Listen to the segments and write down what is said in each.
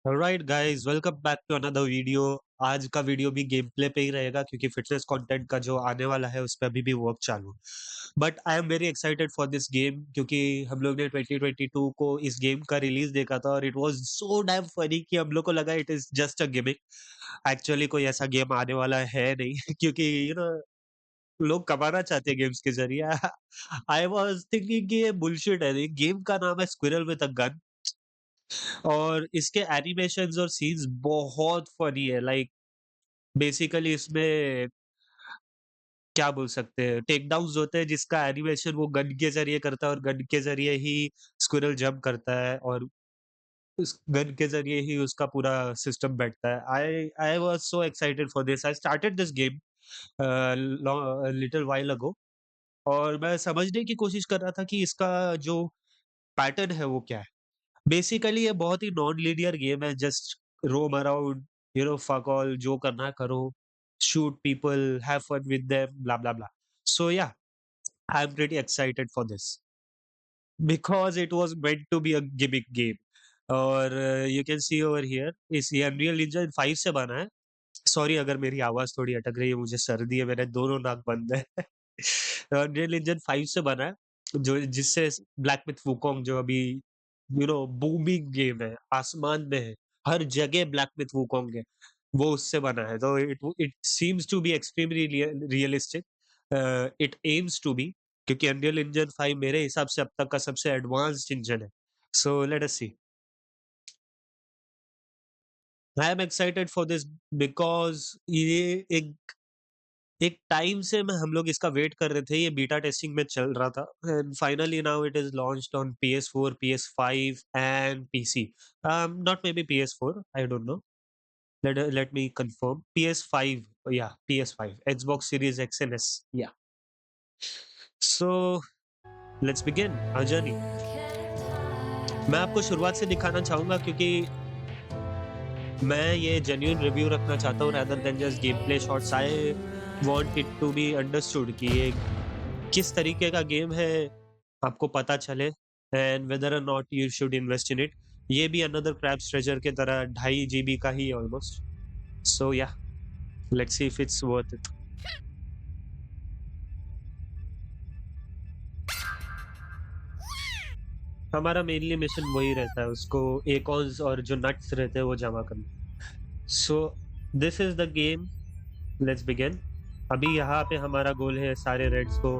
Alright guys, welcome back to another video. आज का video भी गेम प्ले पे ही रहेगा क्योंकि फिटनेस कंटेंट का जो आने वाला है उस पे अभी भी वर्क चालू। But I am very excited for this game क्योंकि हम लोग ने 2022 को इस गेम का रिलीज देखा था और it was so damn funny कि हम लोग को लगा it is just a gimmick. Actually कोई ऐसा गेम आने वाला है नहीं क्योंकि लोग कमाना चाहते हैं गेम्स के जरिए। आई वाज थिंकिंग कि ये बुलशिट है। गेम का नाम है स्क्विरल विद अ गन और इसके एनिमेशंस और सीन्स बहुत फनी है। लाइक बेसिकली इसमें क्या बोल सकते हैं, टेक डाउन्स होते हैं जिसका एनिमेशन वो गन के जरिए करता है और गन के जरिए ही स्क्विरल जंप करता है और उस गन के जरिए ही उसका पूरा सिस्टम बैठता है। I I was so excited for this. I started this game little while ago और मैं समझने की कोशिश कर रहा था कि इसका जो पैटर्न है वो क्या है। बेसिकली ये बहुत ही नॉन लीनियर गेम है। Just roam around, fuck all, जो करना है करो, shoot people, have fun with them, blah blah blah. So yeah, I am pretty excited for this because it was meant to be a gimmick game. और you can see over here is ये unreal engine 5 से बना है। Sorry अगर मेरी आवाज थोड़ी अटक रही है, मुझे सर्दी है, मेरे दोनों नाक बंद है। अनरियल इंजन 5 से बना है, जो जिससे ब्लैक मिथ वुकोंग जो अभी बूमिंग गेम है, आसमान में है, हर जगह ब्लैक मिथ वुकोंग है, वो उससे बना है। तो it it seems to be extremely realistic. It aims to be, क्योंकि अनरियल इंजन 5 मेरे हिसाब से अब तक का सबसे एडवांस्ड इंजन है। So let us see. I am excited for this because ये एक एक टाइम से मैं हम लोग इसका वेट कर रहे थे। ये बीटा टेस्टिंग में चल रहा था and finally now it is launched on PS4, PS5 and PC। Not may be PS4, I don't no. Let me confirm. PS5, yeah, PS5, Xbox Series X and S, yeah. So let's begin our journey. मैं आपको शुरुआत से दिखाना चाहूंगा क्योंकि मैं ये genuine review रखना चाहता हूँ rather than just game play shots. I want it to be understood कि ये किस तरीके का गेम है, आपको पता चले एंड वेदर और not you should invest in it. ये भी अनदर क्रैब्स ट्रेजर के तरह 2.5 GB का ही ऑलमोस्ट। सो या, let's see if it's worth it. हमारा मेनली मिशन वही रहता है, उसको एकॉन्स और जो नट्स रहते हैं वो जमा करना। So this is the game, let's begin. अभी यहाँ पे हमारा गोल है सारे रेड्स को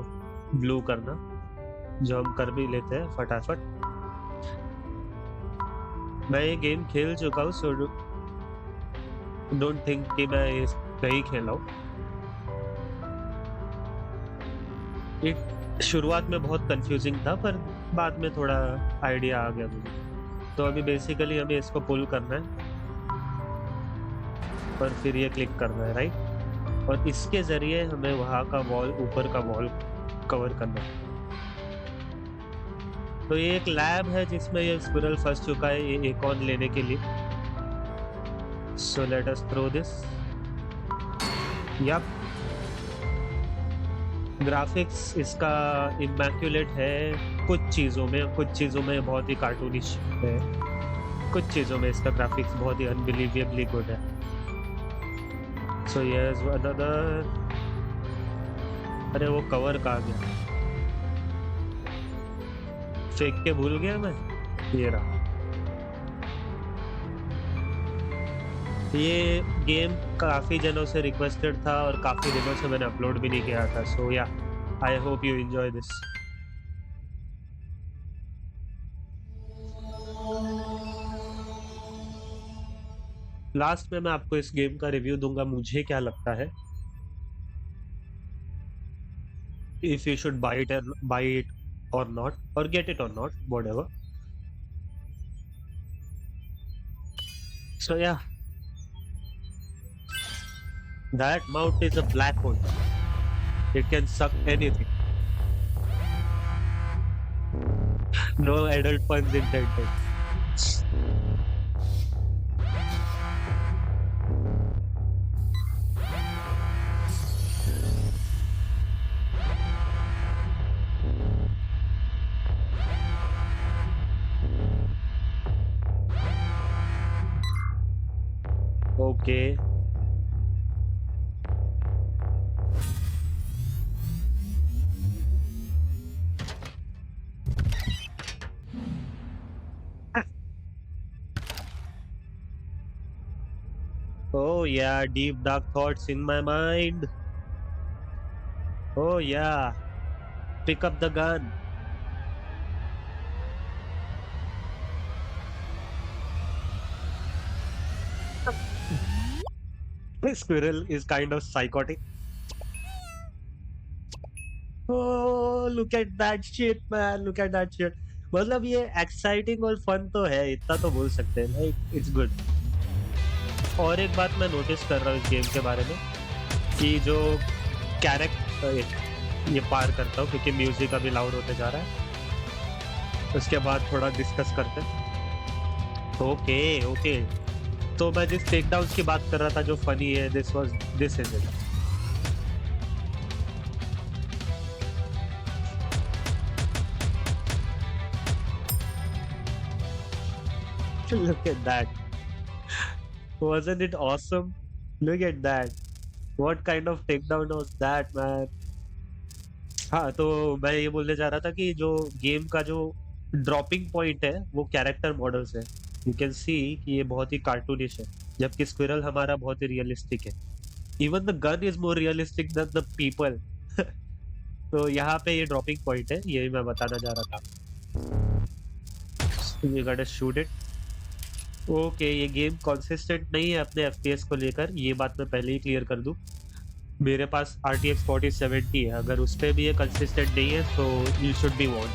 ब्लू करना, जो हम कर भी लेते हैं फटाफट। मैं ये गेम खेल चुका हूँ, सो डोंट थिंक कि मैं ये सही खेला हूँ। एक शुरुआत में बहुत कंफ्यूजिंग था पर बाद में थोड़ा आइडिया आ गया मुझे। तो अभी बेसिकली हमें इसको पुल करना है और फिर ये क्लिक करना है, राइट। और इसके जरिए हमें वहाँ का वॉल, ऊपर का वॉल कवर करना है। तो ये एक लैब है जिसमें ये स्क्विरल फंस चुका है ये एकॉन लेने के लिए। So let us throw this. Yep, graphics इसका इमैक्युलेट है कुछ चीज़ों में बहुत ही कार्टूनिश है, कुछ चीज़ों में इसका ग्राफिक्स बहुत ही अनबिलीवेबली गुड है। सो यस अनदर, अरे वो कवर कहाँ गया, फेंक के भूल गया मैं। ये रहा। ये गेम काफ़ी जनों से रिक्वेस्टेड था और काफ़ी दिनों से मैंने अपलोड भी नहीं किया था। सो yeah, I hope you enjoy this. Last में मैं आपको इस गेम का रिव्यू दूंगा, मुझे क्या लगता है, if you should buy it और नॉट, और गेट इट और नॉट, व्हाटएवर। सो या, that mouth is a black hole, it can suck anything. No adult puns intended. Okay. Oh yeah, deep dark thoughts in my mind. Oh yeah, pick up the gun. This squirrel is kind of psychotic. Oh, look at that shit, man. Look at that shit. मतलब ये exciting और fun तो है, इतना तो बोल सकते हैं, लाइक इट्स गुड। और एक बात मैं नोटिस कर रहा हूँ इस गेम के बारे में कि जो कैरेक्टर ये पार करता हूँ क्योंकि म्यूजिक अभी लाउड होते जा रहा है, उसके बाद थोड़ा डिस्कस करते हैं। ओके ओके, तो मैं जिस टेक डाउन की बात कर रहा था जो फनी है, this is it. Look at that. Wasn't it awesome? Look at that. What kind of takedown was that, man? हाँ, तो मैं ये बोलने जा रहा था कि जो गेम का जो ड्रॉपिंग पॉइंट है वो कैरेक्टर मॉडल्स है। यू कैन सी कि ये बहुत ही कार्टूनिश है, जबकि स्क्विरल हमारा बहुत ही रियलिस्टिक है। Even the gun is more realistic than the people. तो यहाँ पे ये ड्रॉपिंग पॉइंट है, यही मैं बताना जा रहा था। You got to shoot it. Okay, ये गेम कंसिस्टेंट नहीं है अपने एफपीएस को लेकर, ये बात मैं पहले ही क्लियर कर दूं। मेरे पास RTX 4070 है, अगर उस पे भी ये कंसिस्टेंट नहीं है तो you should be warned.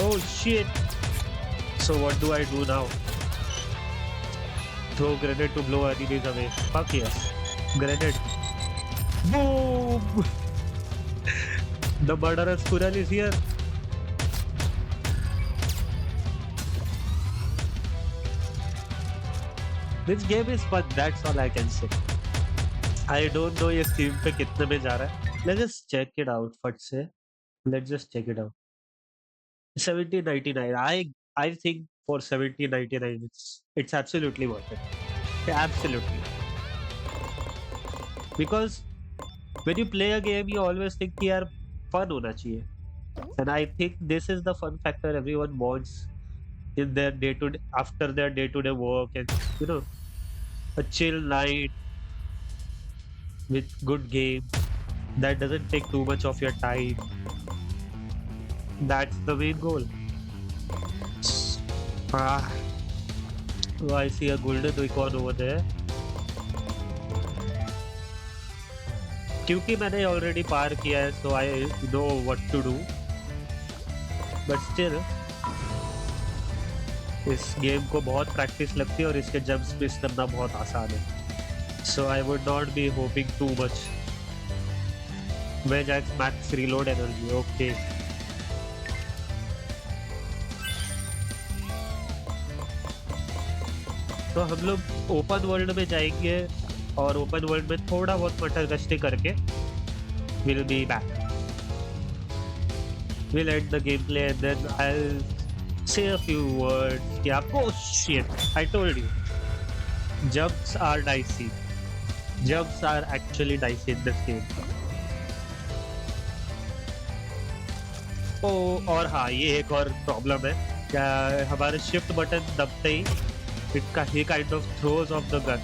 Oh shit, so what do I do now? Throw grenade to blow enemies away. Fuck yes, grenade. Boom. The murderous squirrel is here. This game is fun, that's all I can say. I don't know ये Steam पे कितने में जा रहा है। Let's just check it out फट से। Let's just check it out. 1799. I think for 1799 it's absolutely worth it. Absolutely. Because when you play a game you always think कि यार fun होना चाहिए। And I think this is the fun factor everyone wants in their day to day, after their day to day work, and you know, a chill night with good game that doesn't take too much of your time. That's the main goal. Ah, oh, I see a golden icon over there. क्योंकि मैंने already पार किया है, so I know what to do. But still, इस game को बहुत practice लगती है और इसके जंप्स मिस करना बहुत आसान है। So I would not be hoping too much. Wedge Axe max reload energy. Okay. तो हम लोग ओपन वर्ल्ड में जाएंगे और ओपन वर्ल्ड में थोड़ा बहुत मटर गश्ती करके we'll be back. We'll end the gameplay and then I'll say a few words. Yeah, oh shit! I told you. Jumps are dicey. Jumps are actually dicey in this game. ओ, और हाँ, ये एक और प्रॉब्लम है क्या, हमारे shift button दबते ही ही kind of throws off the gun,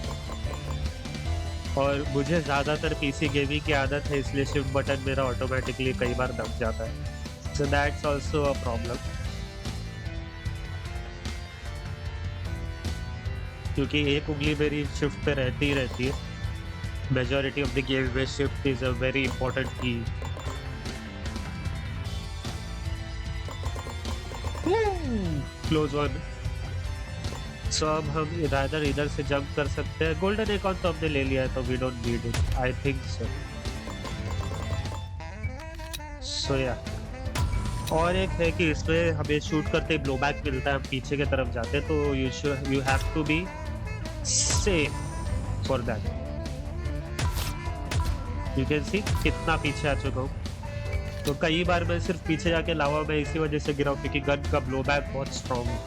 और मुझे ज़्यादातर पीसी गेमिंग की आदत है, इसलिए शिफ्ट बटन मेरा ऑटोमेटिकली कई बार दब जाता है। So that's also a problem, क्योंकि एक उंगली मेरी शिफ्ट पे रहती ही रहती है। मेजॉरिटी ऑफ द गेम में shift is a very important key. Close one. So अब हम इधर से जंप कर सकते हैं। गोल्डन एकॉन तो हमने ले लिया है, तो we don't need it, I think so. So yeah, और एक है कि इसमें हमें शूट करते ही ब्लो बैक मिलता है, हम पीछे की तरफ जाते हैं, तो you have to be safe for that. You can see कितना पीछे आ चुका हूँ। तो कई बार मैं सिर्फ पीछे जाके लावा में इसी वजह से गिरा, क्योंकि गन का ब्लो बैक बहुत स्ट्रॉन्ग है।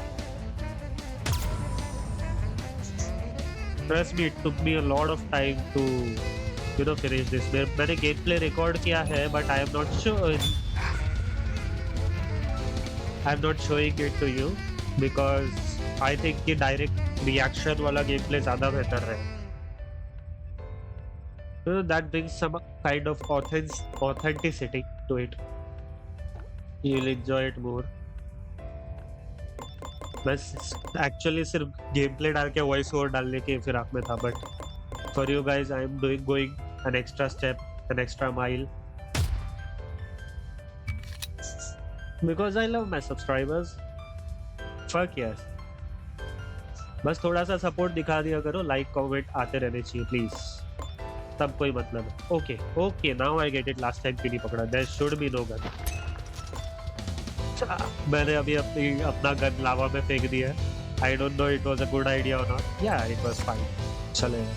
Trust me, it took me a lot of time to finish this. मैंने गेम प्ले रिकॉर्ड किया है, but I'm not showing it to you because I think कि डायरेक्ट रिएक्शन वाला game play ज्यादा बेहतर है. So that brings some kind of authenticity to it. You'll enjoy it more. बस actually सिर्फ game play डाल के वॉइस ओवर डालने के फिराक में था, but for you guys I am going an extra step, an extra mile, because I love my subscribers. Fuck yes. बस थोड़ा सा सपोर्ट दिखा दिया करो, लाइक कमेंट आते रहने चाहिए प्लीज, तब कोई मतलब है. Okay okay, now I get it. Last time क्यों नहीं पकड़ा? There should be no gun. मैंने अभी अपना गन लावा में फेंक दिया है. I don't know it was a good idea और not. Yeah it was fine. चलेगा.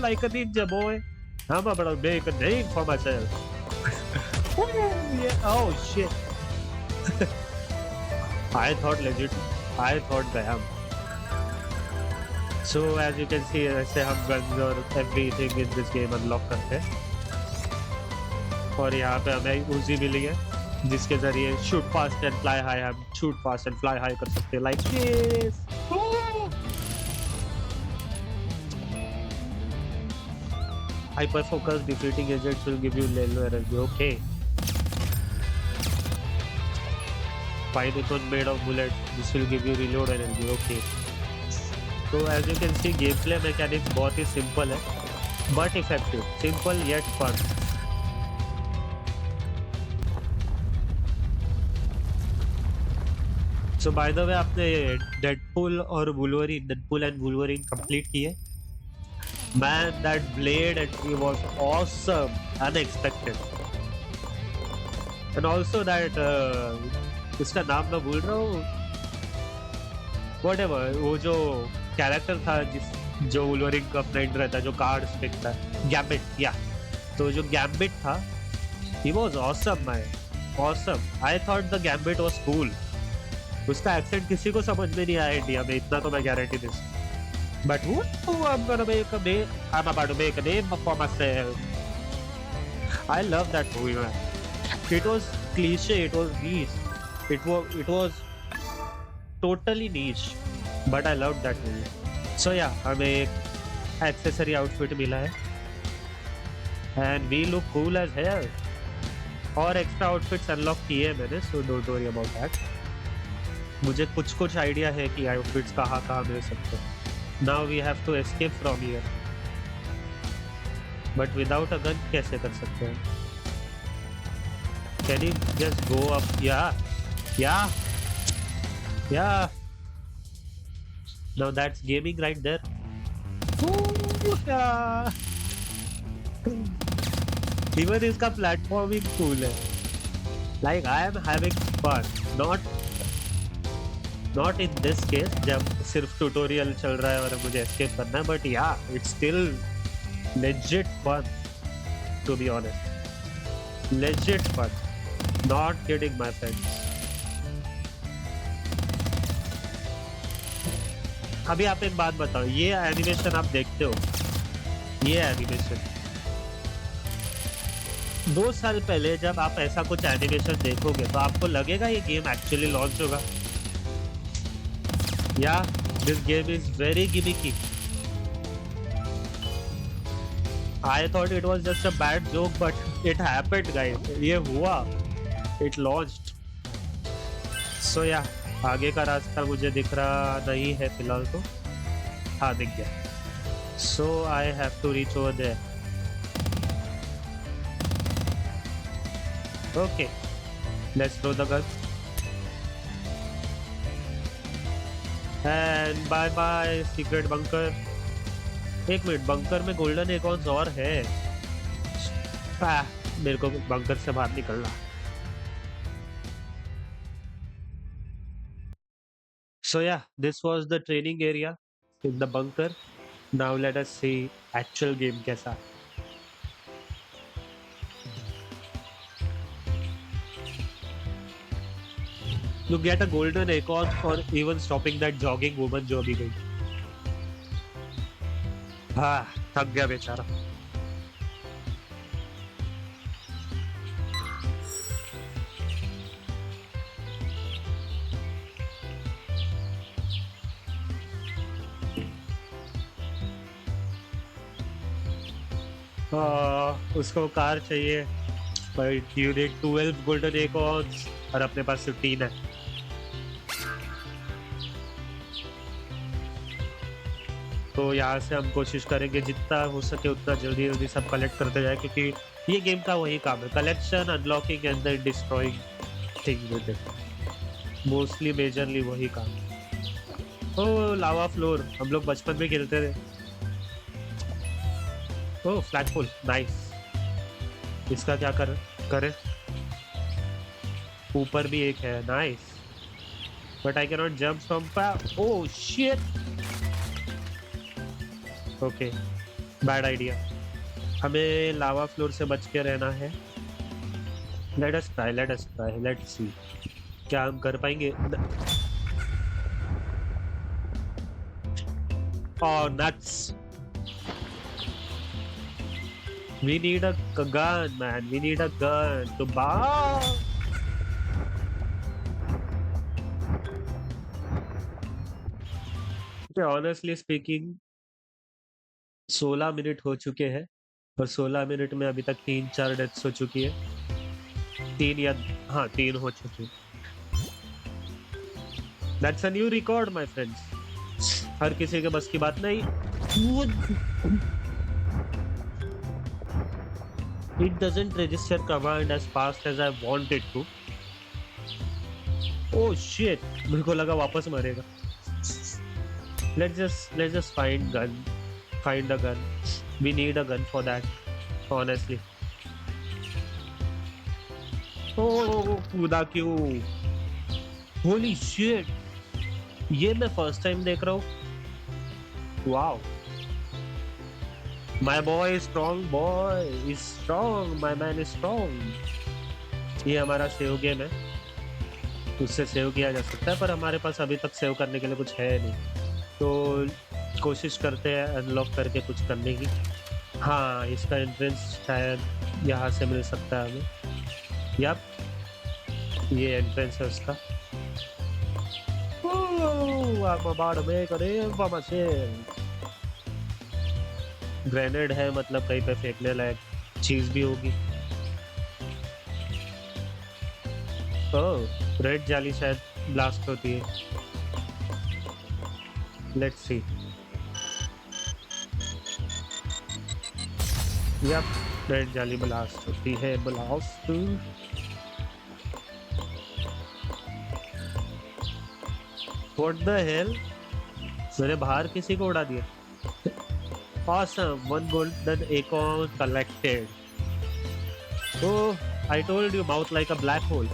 Like a ninja boy. I'm gonna make a name for myself. Yeah. Oh shit. I thought legit. I thought damn. So as you can see, ऐसे हम guns और everything in this game unlock करते हैं. और यहाँ पे हमें उजी मिली है जिसके जरिए shoot fast and fly high, हम shoot fast and fly high कर सकते हैं like this. Hyper focus defeating agents will give you yellow energy. Okay. Fine weapon made of bullets. This will give you reload energy. Okay. So as you can see, gameplay mechanics बहुत ही simple है, but effective. Simple yet fun. So by the way, आपने Deadpool और Wolverine, Deadpool and Wolverine complete किए. Man, that blade entry was awesome, unexpected. And also that इसका नाम मैं भूल रहा हूँ. Whatever, वो जो कैरेक्टर था जो वुल्वरीन का फ्रेंड रहता है, जो कार्ड्स फेंकता है, गैम्बिट. या तो जो गैम्बिट था, he was awesome man, awesome. I thought the gambit was cool. उसका एक्सेंट किसी को समझ में नहीं आया इंडिया में, इतना तो मैं गारंटी दे सकता. But I'm gonna make a name. I'm about to make a name for myself. I love that movie, man. It was cliche. It was niche. It was totally niche. But I loved that movie. So yeah, हमें एक accessory outfit मिला है. And we look cool as hell. और extra outfits unlock किए मैंने, so don't worry about that. मुझे कुछ idea है कि outfits कहाँ मिल सकते हैं. Now we have to escape from here. But without a gun कैसे कर सकते हैं? Can you just go up? Yeah. Now that's gaming right there. Ooh, yeah. Even इसका platforming cool है. Like I am having fun. Not in this case जब सिर्फ tutorial चल रहा है और मुझे एस्केप करना है, but yeah it's still legit fun, to be honest. Legit fun, not kidding my friends. अभी आप एक बात बताओ, ये एनिमेशन आप देखते हो, ये एनिमेशन 2 साल पहले जब आप ऐसा कुछ एनिमेशन देखोगे तो आपको लगेगा ये गेम एक्चुअली लॉन्च होगा? Yeah, this game is very gimmicky. I thought it was just a bad joke, but it happened, guys. ये हुआ. It launched. So yeah, आगे का रास्ता मुझे दिख रहा नहीं है फिलहाल तो. हाँ, दिख गया. So I have to reach over there. Okay, let's throw the gun. And bye bye secret bunker. एक मिनट, बंकर में गोल्डन एकॉन्स और है. मेरे को बंकर से बाहर निकलना. So yeah, this was the training area in the bunker. Now let us see actual game कैसा. You get a golden acorn for even stopping that jogging woman जो अभी गई। हाँ, थक गया बेचारा। उसको कार चाहिए, बट यू नीड 12 गोल्डन एकॉर्न्स और अपने पास 15 है। तो यहाँ से हम कोशिश करेंगे जितना हो सके उतना जल्दी जल्दी सब कलेक्ट करते जाए, क्योंकि ये गेम का वही काम है, collection, unlocking and then destroying things with it. Mostly majorly वही काम है। ओ लावा फ्लोर, हम लोग बचपन में खेलते थे। ओ फ्लैगपोल, नाइस। इसका क्या करे? ऊपर भी एक है, nice, but I can not jump from. Oh shit, okay, bad idea. हमें लावा फ्लोर से बच के रहना है। Let us try, let's see क्या हम कर पाएंगे। ओह nuts, we need a gun man, we need a gun to buy। Honestly speaking 16 minute हो चुके हैं और 16 मिनट में अभी तक 3-4 डेथ्स हो चुकी है। 3 या हाँ 3 हो चुकी है। That's a new record my friends, हर किसी के बस की बात नहीं। It doesn't register command as fast as I want it to। Oh shit, मेरे को लगा वापस मारेगा। Let's just find a gun। We need a gun for that, honestly। Oh, कूदा क्यों? Holy shit, ये मैं फर्स्ट टाइम देख रहा हूँ। Wow, my boy is strong, boy is strong, my man is strong। ये हमारा सेव गेम है, उससे सेव किया जा सकता है, पर हमारे पास अभी तक सेव करने के लिए कुछ है नहीं, तो कोशिश करते हैं अनलॉक करके कुछ करने की। हाँ, इसका एंट्रेंस शायद यहाँ से मिल सकता है हमें। यप, ये एंट्रेंस है उसका। ग्रेनेड है, मतलब कहीं पे फेंकने लायक चीज भी होगी। ओह, रेड जाली शायद ब्लास्ट होती है। Let's C. यप, रेड जाली ब्लास्ट होती है, ब्लास्ट। व्हाट द हेल, मैंने बाहर किसी को उड़ा दिया। Awesome, 1 golden acorn collected। Oh, I told you, mouth like a black hole,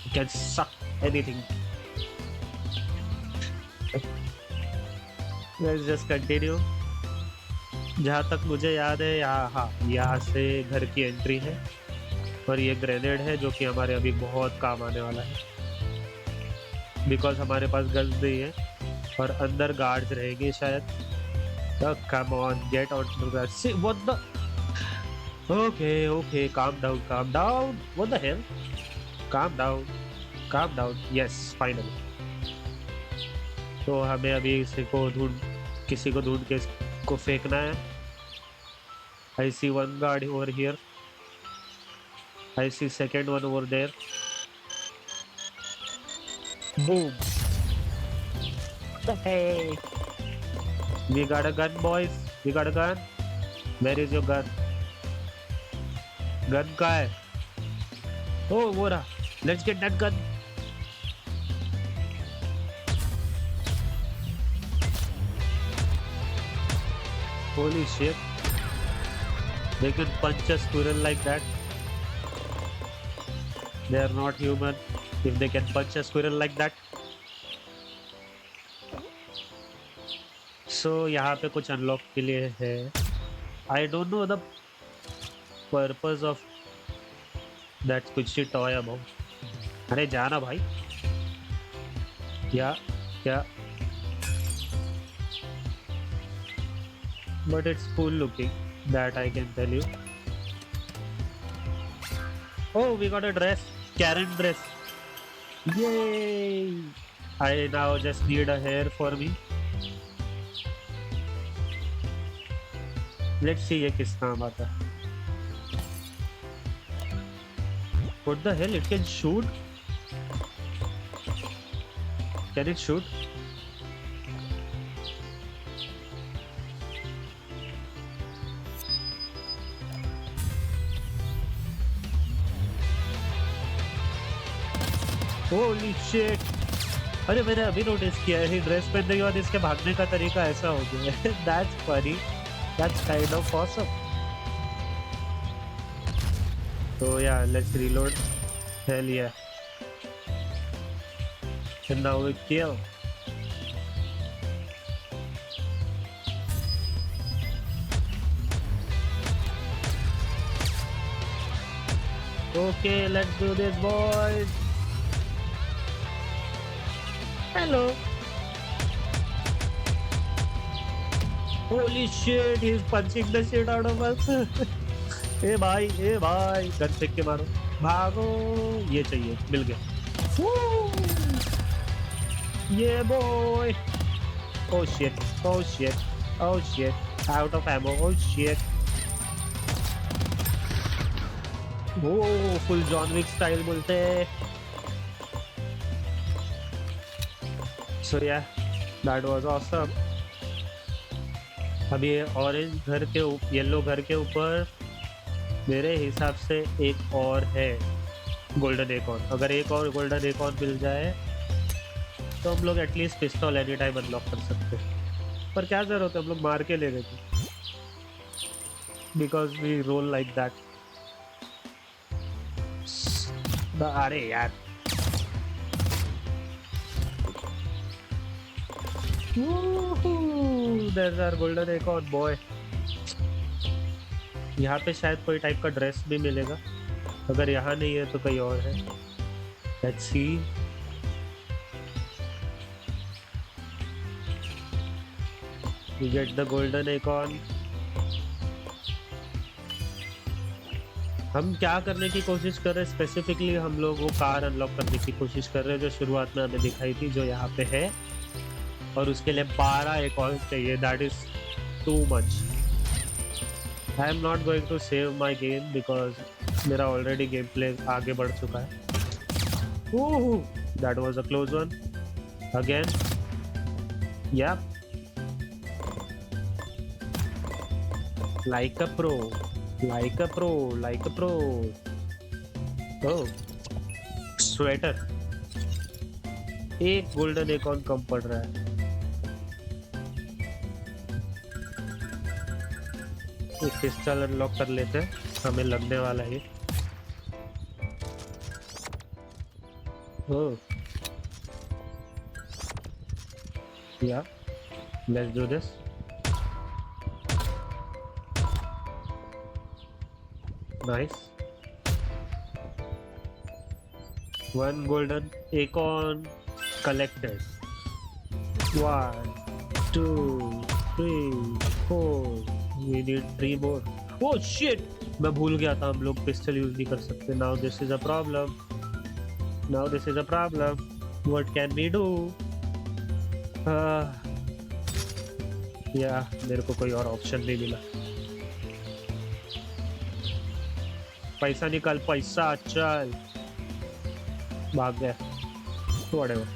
you can suck anything। Let's just continue। जहाँ तक मुझे याद है यहाँ से घर की एंट्री है, और ये ग्रेनेड है जो कि हमारे अभी बहुत काम आने वाला है, बिकॉज हमारे पास गन्स नहीं है और अंदर गार्ड्स रहेंगे शायद। Oh, come on, get out of that। See, what the? Okay, calm down। What the hell? Calm down। Yes, finally। तो हमें अभी किसी को ढूंढ के इसको फेंकना है। I see one guard over here। I see second one over there। Boom। What the heck? We got a gun, boys। We got a gun। Where is your gun? Gun कहाँ है? Oh, वो रहा। Let's get that gun। Holy shit, they can punch a squirrel like that। They are not human if they can punch a squirrel like that। So यहाँ पे कुछ unlock के लिए है। I don't know the purpose of that squishy toy about। अरे जाना भाई। Yeah, yeah, but it's cool looking. That I can tell you. Oh, we got a dress. Karen dress. Yay! I now just need a hair for me. Let's see ये किस काम आता है. What the hell? It can shoot? Can it shoot? Holy shit! अरे मैंने अभी notice किया है ड्रेस पहनने के बाद इसके भागने का तरीका ऐसा हो गया है. That's funny. That's kind of awesome. So yeah, let's reload. Hell yeah. And now we kill. Okay, let's do this, boys. Hello. Holy shit, he's punching the shit out of us. ए भाई gun फेंक के मारो. भागो. ये चाहिए. मिल गया. ये boy. Oh shit. Oh shit. Oh shit. Out of ammo. Oh shit. Oh, full John Wick style बोलते हैं. So yeah, that was awesome. अभी ऑरेंज घर के येलो घर के ऊपर मेरे हिसाब से एक और है गोल्डन एकॉन. अगर एक और गोल्डन एकॉन मिल जाए तो हम लोग एटलीस्ट पिस्तौल एनी टाइम अनलॉक कर सकते हैं. पर क्या जरूरत है, हम लोग मार के ले गए थे. Because we roll like that. अरे यार. There's our golden एकॉन boy. यहाँ पे शायद कोई टाइप का ड्रेस भी मिलेगा. अगर यहाँ नहीं है तो कहीं और है. Let's see. We get the golden acorn. हम क्या करने की कोशिश कर रहे हैं स्पेसिफिकली, हम लोग वो कार अनलॉक करने की कोशिश कर रहे हैं जो शुरुआत में हमें दिखाई थी, जो यहाँ पे है. और उसके लिए 12 एकॉन चाहिए. That is too much. I am not going to save my game because मेरा ऑलरेडी गेम प्ले आगे बढ़ चुका है. That was a close one again. Yeah like a pro. Like a pro. Like a pro. Oh, sweater. एक golden acorn कम पड़ रहा है. एक पिस्टल अनलॉक कर लेते हैं. हमें लगने वाला है. ओह या, let's do this. Nice. One golden एकॉन collected. 1, 2, 3, 4. We need 3 more. Oh shit! मैं भूल गया था हम लोग पिस्टल यूज नहीं कर सकते. Now this is a problem. Now this is a problem. What can we do? या मेरे को कोई और ऑप्शन नहीं मिला. पैसा निकाल. पैसा. चल. भाग गया. Whatever.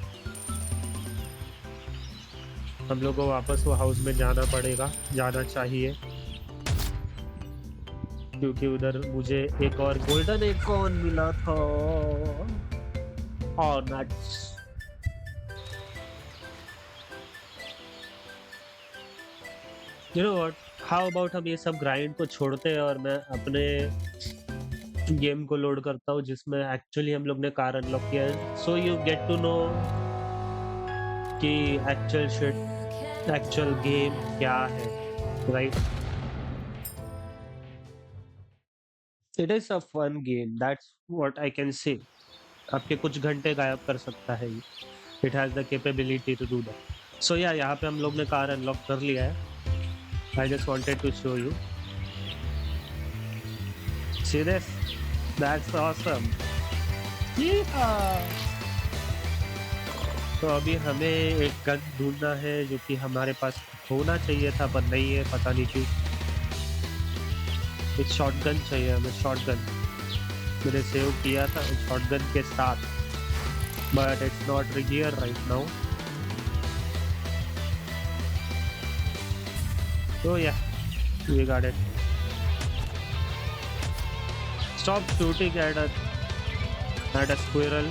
हम लोग को वापस वो हाउस में जाना पड़ेगा. जाना चाहिए क्योंकि उधर मुझे एक और गोल्डन एकॉन मिला था. और nuts. You know what, how about हम ये सब ग्राइंड को छोड़ते हैं और मैं अपने गेम को लोड करता हूँ जिसमें एक्चुअली हम लोग ने कार अनलॉक किया है. So you get to know कि एक्चुअल गेम क्या है. Right. It is a fun game. That's what I can say. आपके कुछ घंटे गायब कर सकता है ये. It has the capability to do that. So yeah यहाँ पे हम लोग ने कार अनलॉक कर लिया है। I just wanted to show you, see this, that's awesome. तो अभी हमें एक गन ढूंढना है जो कि हमारे पास होना चाहिए था पर नहीं है, पता नहीं क्यों। एक शॉटगन चाहिए हमें, शॉटगन मैंने सेव किया था शॉटगन के साथ, but it's not here right now. तो yeah we got it. Stop shooting at a squirrel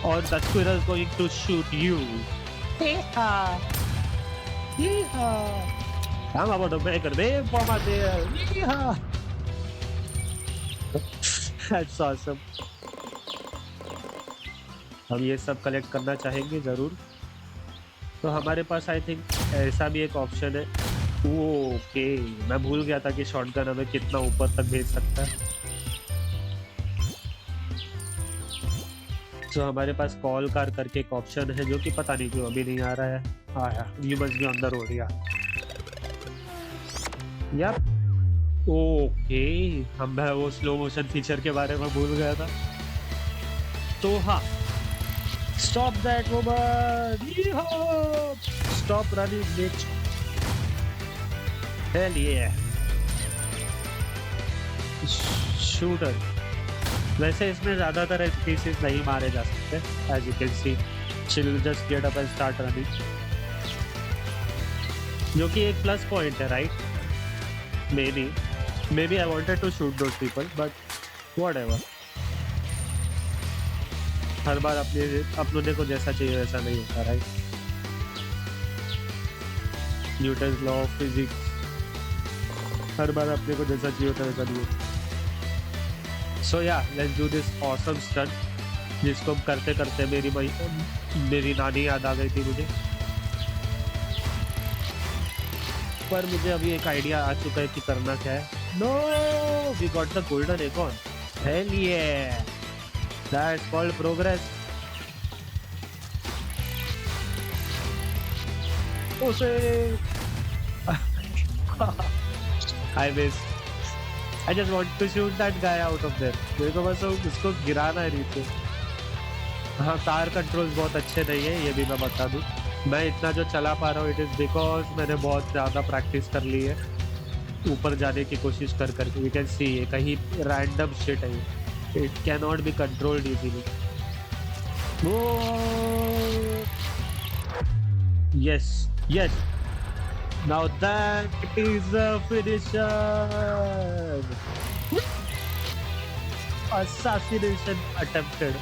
or the squirrel is going to shoot you. Yeehaw! Yeehaw! I'm about to make a name for my dear. Yeehaw! That's awesome. हम ये सब collect करना चाहेंगे ज़रूर। तो हमारे पास I think ऐसा भी एक ऑप्शन है। ओके, मैं भूल गया था कि शॉटगन हमें कितना ऊपर तक भेज सकता है। तो हमारे पास कॉल कार करके एक ऑप्शन है जो कि पता नहीं क्यों अभी नहीं आ रहा है। आया, you must be on the road. या ओके, मैं वो स्लो मोशन फीचर के बारे में भूल गया था। तो हाँ, stop that woman, stop running bitch, hell yeah shooter. वैसे इसमें ज़्यादातर एसपीसीज नहीं मारे जा सकते, as you can see. Chill just get up and start running, जो कि एक प्लस पॉइंट है, right? Maybe I wanted to shoot those people but whatever. हर बार अपने को जैसा चाहिए वैसा नहीं होता, right? Newton's law of physics, हर बार अपने को जैसा चाहिए होता वैसा नहीं होता। सो या let's do this awesome stunt, जिसको करते करते मेरी नानी याद आ गई थी मुझे। पर मुझे अभी एक आइडिया आ चुका है कि करना क्या है। No, we got the golden acorn, hell yeah, that's called progress। उसे I miss, I just want to shoot that guy out of there। मेरे को बस उसको गिराना है नीचे। हाँ, कार कंट्रोल्स बहुत अच्छे नहीं है, ये भी मैं बता दूँ। मैं इतना जो चला पा रहा हूँ इट इज़ बिकॉज मैंने बहुत ज़्यादा प्रैक्टिस कर ली है ऊपर जाने की कोशिश कर करके। वी कैन सी ये कहीं रैंडम शिट है, it can not be controlled easily. Yes yes, now that is a finisher, assassination attempted।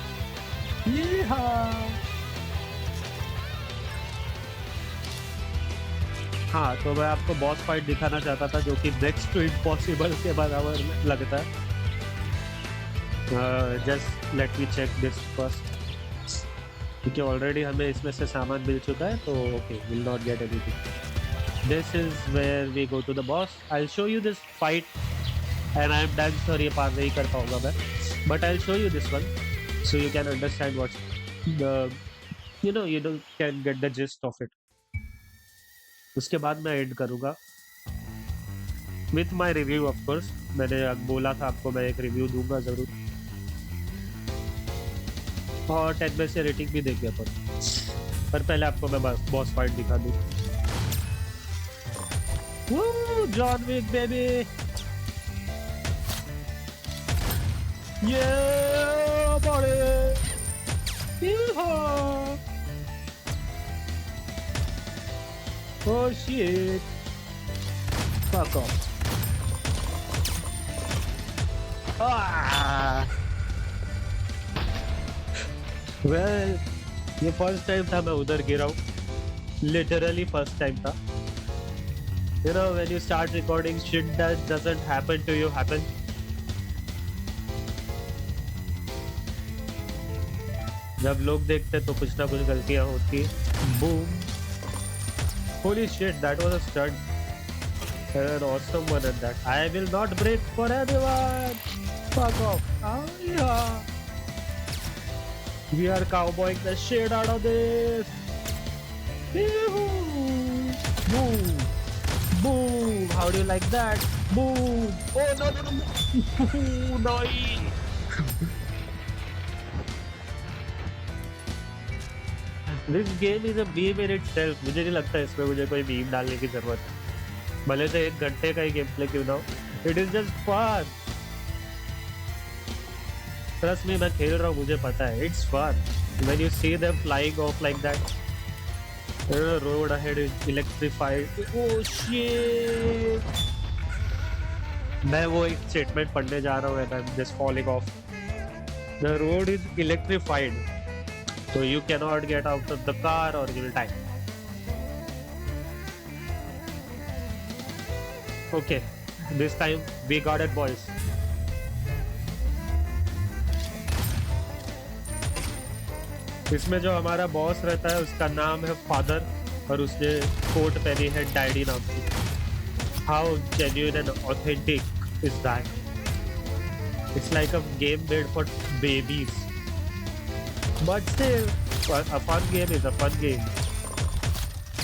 हाँ, तो मैं आपको बॉस फाइट दिखाना चाहता था जो कि नेक्स्ट टू इम्पॉसिबल के बराबर लगता है। Just let me check this first, क्योंकि ऑलरेडी हमें इसमें से सामान मिल चुका है, तो okay, will not get anything. This is where we go to the boss. I will show you this fight and I am done. Sorry, ये पार नहीं कर पाऊंगा मैं, but I will show you this one so you can understand what's the, you can get the gist of it। उसके बाद मैं and करूँगा with my review. Of course मैंने बोला था आपको मैं एक रिव्यू दूंगा ज़रूर, और 10 में से रेटिंग भी देंगे पर पहले आपको मैं बॉस फाइट दिखा दूँ। John Wick baby, yeah buddy, yeehaw, oh shit, fuck off, well ये फर्स्ट टाइम था मैं उधर गिरा हूँ, लिटरली फर्स्ट टाइम था। You know when you start recording shit that doesn't happen to you happen। जब लोग देखते तो कुछ ना कुछ गलतियां होती है। Boom, holy shit, that was a stunt, an awesome one at that। I will not break for anyone, fuck off। We are cowboying the shit out of this. Yee-hoo. Boom. Boom. How do you like that? Boom. Oh no no no. No. This game is a meme in itself. मुझे नहीं लगता इसमें मुझे कोई meme डालने की जरूरत है, भले से 1 घंटे का ही गेम प्ले क्यों ना हो. It is just fun. Trust me, मैं खेल रहा हूँ, मुझे पता है. It's fun. When you see them flying off like that, the road ahead is electrified. Oh shit! मैं वो एक statement पढ़ने जा रहा हूँ and I'm just falling off. The road is electrified, so you cannot get out of the car or you will die. Okay, this time we got it, boys. इसमें जो हमारा बॉस रहता है उसका नाम है फादर और उसने कोट पहनी है डैडी नाम की. How genuine and authentic is that. It's like a game made for babies but still a fun game is a fun game.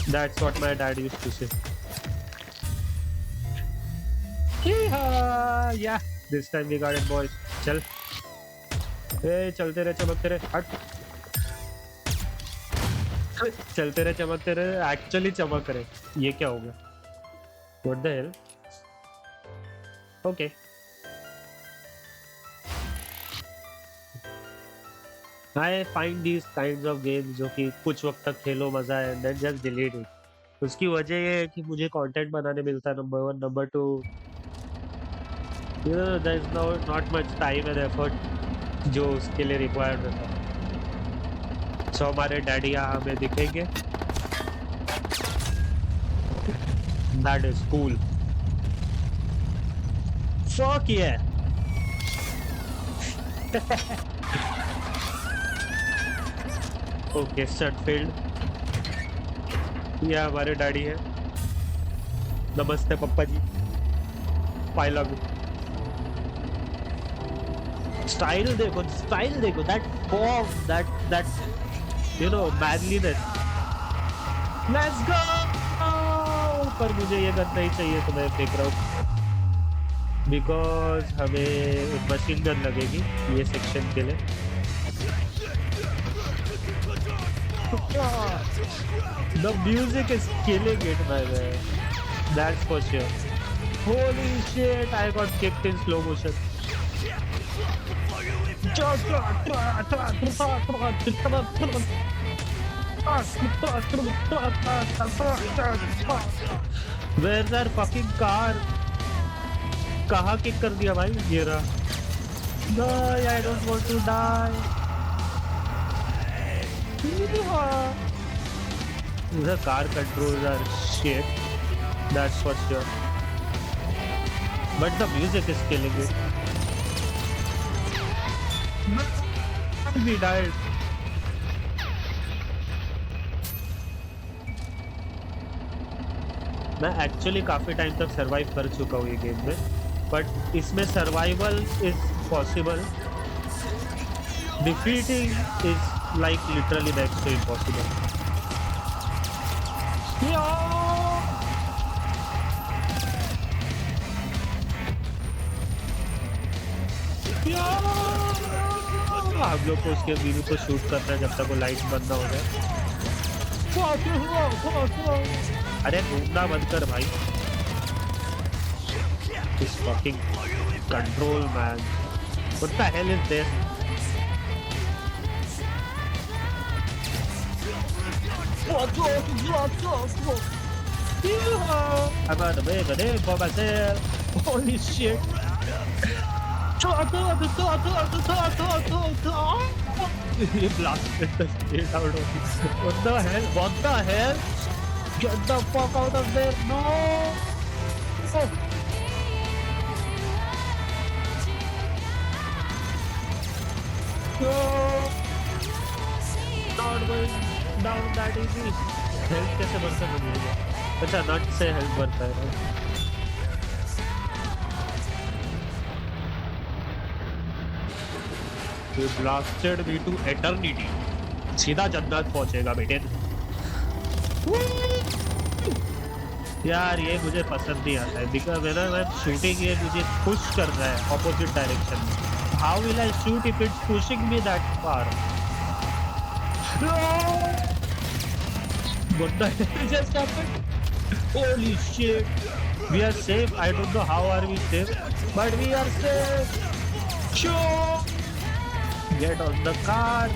That's what my dad used to say. Yeah, this time we got it, boys. चल चलते रहे चमकते रहे. हट, चलते रहे चमकते रहे. एक्चुअली चमक रहे. ये क्या हो गया? What the hell? Okay. I find these kinds of games जो कि कुछ वक्त तक खेलो मजा है and then just delete it. उसकी वजह ये है कि मुझे कंटेंट बनाने मिलता है, number 1. Number 2, there is not much time and effort जो उसके लिए रिक्वायर्ड रहता है. सो हमारे डैडी यहाँ हमें दिखेंगे. That is cool. Fuck yeah. Okay, Studfield. ये हमारे डैडी है. नमस्ते पप्पा जी. पाइलग. स्टाइल देखो, स्टाइल देखो. That form, that you know manliness. Let's go. पर मुझे ये गन नहीं चाहिए तो मैं फेंक रहा हूँ बिकॉज हमें एक मशीन गन लगेगी ये सेक्शन के लिए. The music is killing it, my man. That's for sure. Holy shit, I got kicked in slow motion. Where's our fucking car? कहाँ किक कर दिया भाई? ये रहा. No, I don't want to die. The car controls are shit, that's for sure. But the music is killing it. We died. मैं actually काफी time तक survive कर चुका हूँ ये गेम में, बट इसमें survival is possible. Defeating is like literally next to impossible. हम लोग को उसके वीडियो को शूट करना है जब तक वो लाइट बंद ना हो जाए. अरे घूमना बंद कर भाई. This fucking control, man. What the hell is this? I'm on the way, but then for myself. Holy shit. He blasted the shit out of me. What the hell? What the hell? Get the fuck out of there. No. No. Not going down that easy. Health कैसे बढ़ता है मुझे? अच्छा, नट से health बढ़ता है. He blasted me to eternity. सीधा जन्नत पहुंचेगा बेटे। यार ये मुझे पसंद नहीं आता है because whenever I am shooting ये मुझे पुश कर रहा है ऑपोजिट डायरेक्शन में। How will I shoot if it's pushing me that far? What the hell just happened? Holy shit! We are safe. I don't know how are we safe, but we are safe. Sure. Get on the car.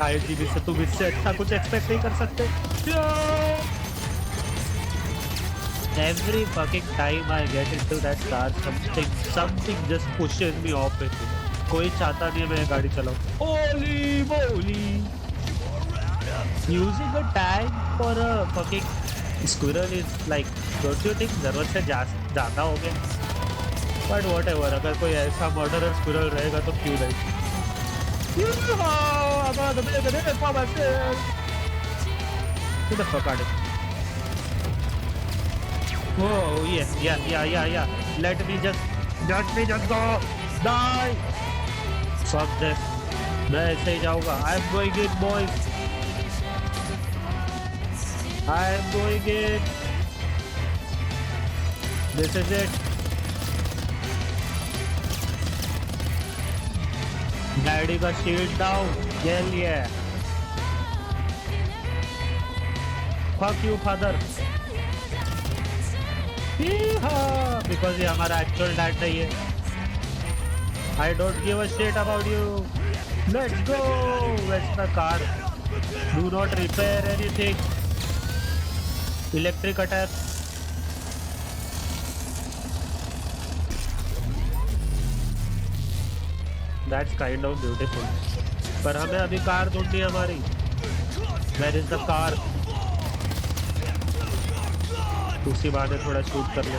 IGB से तुम इससे अच्छा कुछ expect नहीं कर सकते। Every fucking time I get into that car, something just pushes me off it. कोई चाहता नहीं है मैं गाड़ी चलाऊं। Holy moly! Using a tank for a fucking squirrel is like, don't you think जरूरत से ज्यादा हो गया? But whatever, अगर कोई ऐसा मर्डरर स्क्विरल रहेगा तो क्यों नहीं? I'm on the minute for myself. Get the fuck out of here. Oh yeah. Let me just go. Die. Fuck this. मैं ऐसे ही जाऊँगा. I'm going in, boys. I'm going in. This is it. Daddy का shield down. Hell yeah. Fuck you, father. Because ये हमारा actual dad नहीं है। I don't give a shit about you. Let's go. Where's the car? Do not repair anything. Electric attack. That's kind of beautiful. पर हमें अभी car ढूंढनी है हमारी। Where is the car? उसी बहाने थोड़ा शूट कर ले।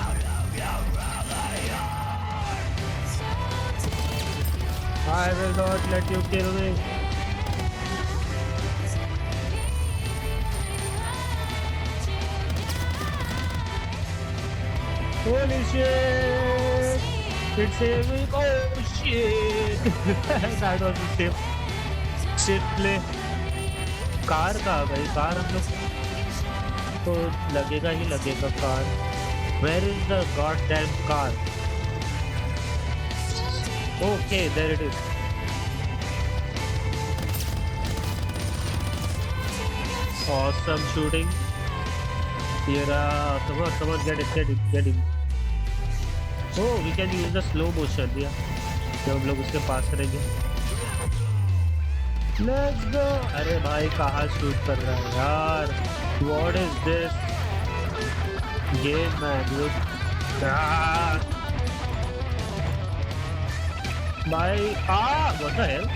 I will not let you kill me. Holy shit! It's saving. Oh shit! That was a safe play. Car कहाँ गई? कार हम लोग तो लगेगा ही लगेगा car. Where is the goddamn car? Okay, there it is. Awesome shooting. Come on, get in. Oh, we can use the slow motion, yeah. जब हम लोग उसके पास रहेंगे। Let's go. अरे भाई कहाँ शूट कर रहा है यार? What is this? Game man, dude. Bye. What the hell?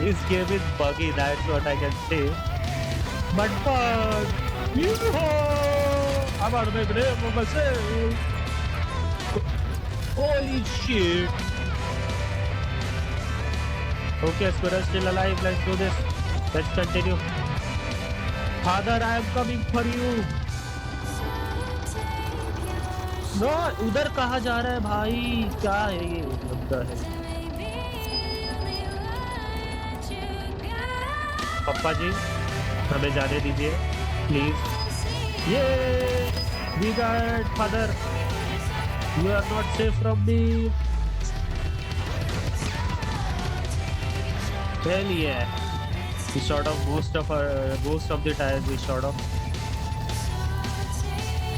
This game is buggy. That's what I can say. But fun. I'm about to make a name for myself. Holy shit. Okay, Squirrel still alive. Let's do this. Let's continue. Father, I am coming for you. No, उधर कहाँ जा रहा है भाई? क्या है ये? लगता है पापा जी हमें जाने दीजिए प्लीज। ये we got father, you are not safe from me. Hell yeah, we shot off most of the tires. We shot off.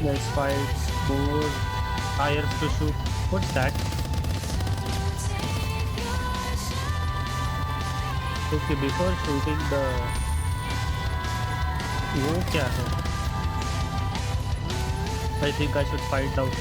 Let's fight more tires to shoot. What's that? Okay, before shooting the वो क्या है? I think I should find out.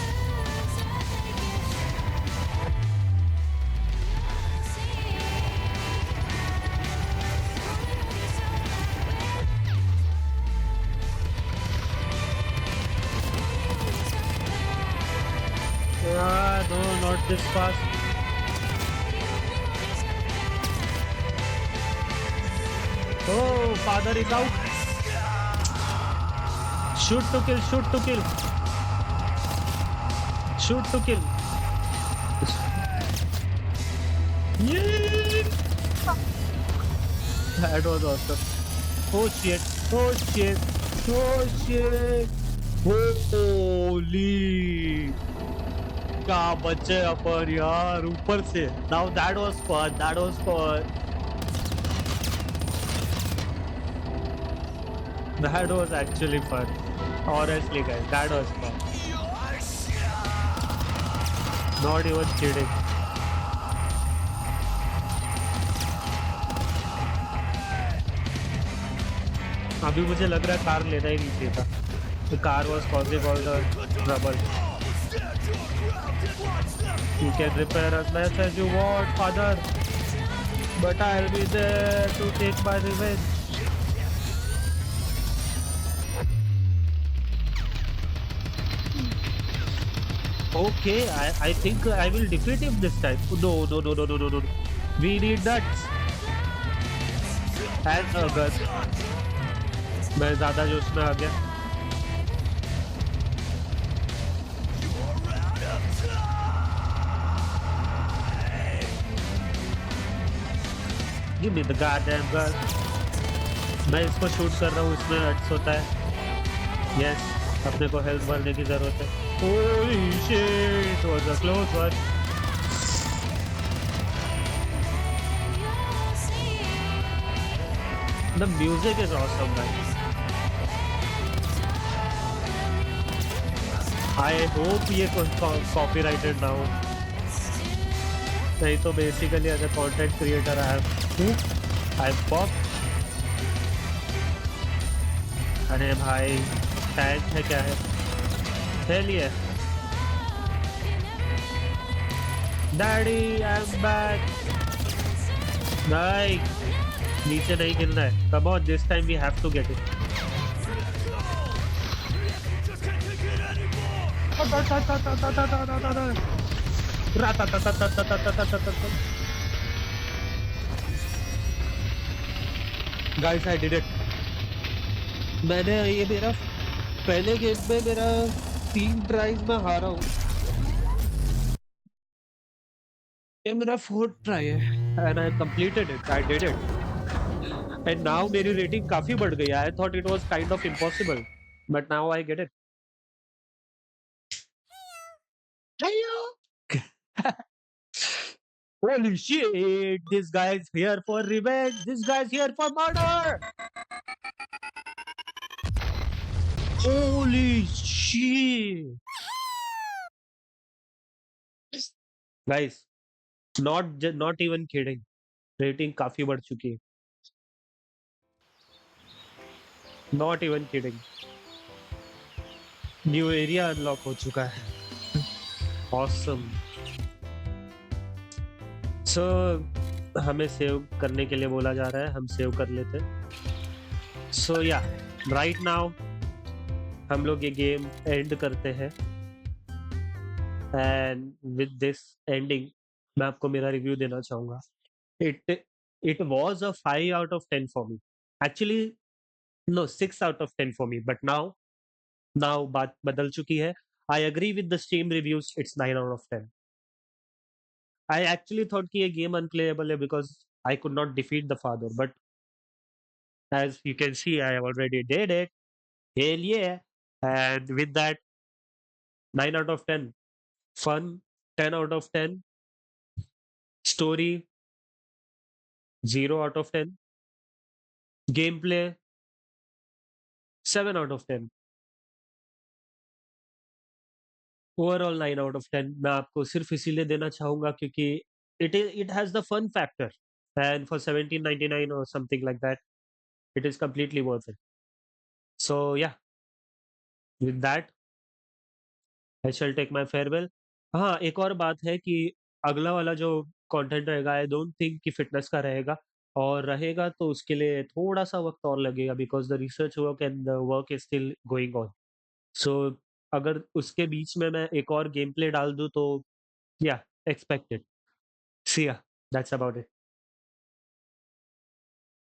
No, not this fast. Oh, father is out. Shoot to kill. Shoot to kill. Yeah! That was awesome. Oh shit. Oh shit. Oh shit. Holy. क्या बच्चे अपन यार ऊपर से. Now that was fun. That was fun. That was actually fun. Honestly, guys, that was fun. Not even kidding. अभी मुझे लग रहा है कार लेना ही नहीं चाहिए था. The car was causing all the trouble. You can repair as much as you want, father, but I'll be there to take my revenge. Okay, I think I will defeat him this time. No, no, no, no, no, no, no. We need nuts and a gun. मैं ज्यादा जोश में आ गया. Give me the goddamn gun. मैं इसको shoot कर रहा हूँ, इसमें हट्स होता है. Yes, अपने को हेल्थ भरने की जरूरत है. Holy shit, was a close one. The music is awesome, guys. I hope ये copyrighted ना हो. नहीं तो basically as a content creator I pop. अरे भाई टैग है क्या है. चलिए डैडी आई एम बैक. नहीं नीचे नहीं गिरना है. Come on, this time we have to get it. Guys I did it. मैंने ये मेरा पहले गेम में मेरा 3 ट्राइज में हारा हूँ. ये मेरा 4th ट्राई है and I completed it. I did it and now मेरी रेटिंग काफी बढ़ गई. I thought it was kind of impossible but now I get it. Holy shit, this guy's here for revenge. This guy's here for murder. Holy shit. Guys, not even kidding. Rating काफी बढ़ चुकी है. Not even kidding. New area unlock हो चुका है. Awesome. So हमें save करने के लिए बोला जा रहा है. हम सेव कर लेते हैं. So yeah, right now हम लोग ये गेम एंड करते हैं. एंड विद दिस एंडिंग मैं आपको मेरा रिव्यू देना चाहूंगा. It was a 5 out of 10 for me. Actually no 6 out of 10 for me. But now बात बदल चुकी है. I agree with the Steam reviews. It's 9 out of 10. I actually thought कि ये गेम अनप्लेएबल है because I could not defeat the father. But as you can see, I already did it. Hell yeah. And with that, 9 out of 10. Fun, 10 out of 10. Story, 0 out of 10. Gameplay, 7 out of 10. Overall 9 out of 10. मैं आपको सिर्फ इसीलिए देना चाहूंगा क्योंकि it has the fun factor, and for 17.99 or something like that, it is completely worth it. So yeah, with that I shall take my farewell. हाँ, एक और बात है कि अगला वाला जो कंटेंट रहेगा आई डोंट थिंक कि फिटनेस का रहेगा. और रहेगा तो उसके लिए थोड़ा सा वक्त और लगेगा because the research work and the work is still going on. So अगर उसके बीच में मैं एक और गेम प्ले डाल दूँ तो yeah, expect it. See ya. That's about it.